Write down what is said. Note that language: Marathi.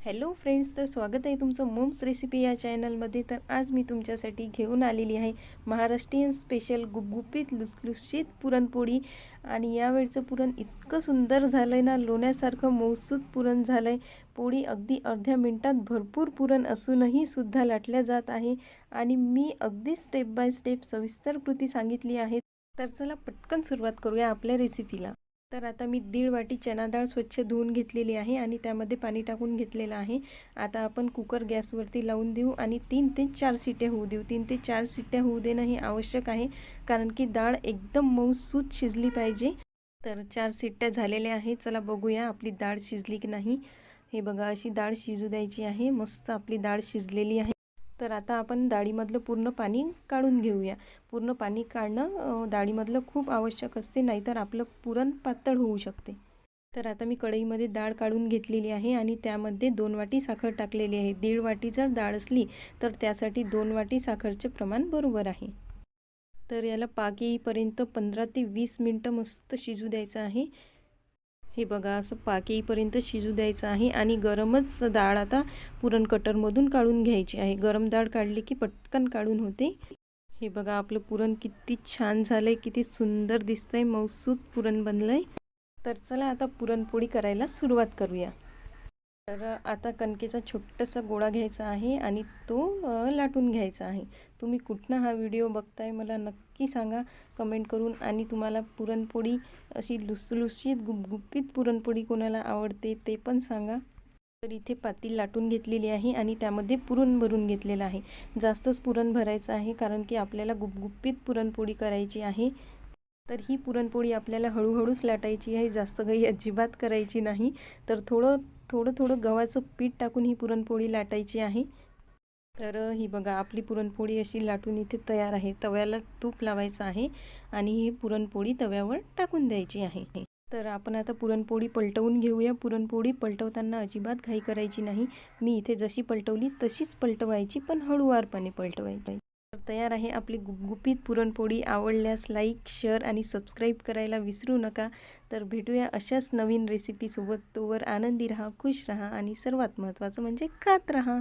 हॅलो फ्रेंड्स, तर स्वागत आहे तुमचं मोम्स रेसिपी या चॅनलमध्ये। तर आज मी तुमच्यासाठी घेऊन आलेली आहे महाराष्ट्रीयन स्पेशल गुबगुबीत लुसलुशीत पुरणपोळी। आणि यावेळचं पुरण इतकं सुंदर झालं आहे ना, लोण्यासारखं मऊसूत पुरण झालं आहे। पोळी अगदी अर्ध्या मिनिटात भरपूर पुरण असूनही सुद्धा लाटल्या जात आहे आणि मी अगदी स्टेप बाय स्टेप सविस्तर कृती सांगितली आहे। तर चला पटकन सुरुवात करूया आपल्या रेसिपीला। तर आता मी 1.5 वाटी चना डाळ स्वच्छ धुवून घेतलेली आहे आणि त्यामध्ये पाणी टाकून घेतलेलं आहे। आता आपण कुकर गॅसवरती लावून देऊ आणि 3 ते 4 शिट्ट्या होऊ देऊ। 3 ते 4 शिट्ट्या होऊ देणं हे आवश्यक आहे, कारण की डाळ एकदम मऊसूत शिजली पाहिजे। तर 4 शिट्ट्या झालेल्या आहेत। चला बघूया आपली डाळ शिजली की नाही। हे बघा, अशी डाळ शिजू द्यायची आहे। मस्त आपली डाळ शिजलेली आहे। तर आता आपण डाळीमधलं पूर्ण पाणी काढून घेऊया। पूर्ण पाणी काढणं डाळीमधलं खूप आवश्यक असते, नाहीतर आपलं पुरण पातळ होऊ शकते। तर आता मी कढईमध्ये डाळ काढून घेतलेली आहे आणि त्यामध्ये 2 वाटी साखर टाकलेली आहे। 1.5 वाटी जर डाळ असली तर त्यासाठी 2 वाटी साखरचे प्रमाण बरोबर आहे। तर याला पाक येईपर्यंत 15 ते 20 मिनिटं मस्त शिजू द्यायचं आहे। हे बघा, असं पाक येईपर्यंत शिजू द्यायचं आहे आणि गरमच डाळ आता पुरण कटरमधून काढून घ्यायची आहे। गरम डाळ काढली की पटकन काढून होते। हे बघा, आपलं पुरण किती छान झालंय, किती सुंदर दिसतंय, मऊसूत पुरण बनलंय। तर चला आता पुरणपोळी करायला सुरुवात करूया। तर आता कणकेचा छोटासा गोळा घ्यायचा आहे आणि तो लाटून घ्यायचा आहे। तुम्ही कुठनं हा व्हिडिओ बघताय मला नक्की सांगा कमेंट करून, आणि तुम्हाला पुरणपोळी अशी लुसलुशीत गुबगुबीत पुरणपोळी कोणाला आवडते ते पण सांगा। तर इथे पातील लाटून घेतलेली आहे आणि त्यामध्ये पुरण भरून घेतलेलं आहे। जास्तच पुरण भरायचं आहे, कारण की आपल्याला गुबगुबीत पुरणपोळी करायची आहे। तर ही पुरणपोळी आपल्याला हळूहळूच लाटायची आहे, जास्त घाई अजिबात करायची नाही। तर थोडं गव्हाचं पीठ टाकून ही पुरणपोळी लाटायची आहे। तर ही बघा, आपली पुरणपोळी अशी लाटून इथे तयार आहे। तव्याला तूप लावायचं आहे आणि ही पुरणपोळी तव्यावर टाकून द्यायची आहे। तर आपण आता पुरणपोळी पलटवून घेऊया। पुरणपोळी पलटवताना अजिबात घाई करायची नाही। मी इथे जशी पलटवली तशीच पलटवायची, पण हळूवारपणे पलटवायची। तर तयार आहे आपली गुबगुबीत पुरणपोळी। आवडल्यास लाईक, शेअर आणि सबस्क्राईब करायला विसरू नका। तर भेटूया अशाच नवीन रेसिपीसोबत। तोवर आनंदी राहा, खुश राहा आणि सर्वात महत्त्वाचं म्हणजे खात राहा।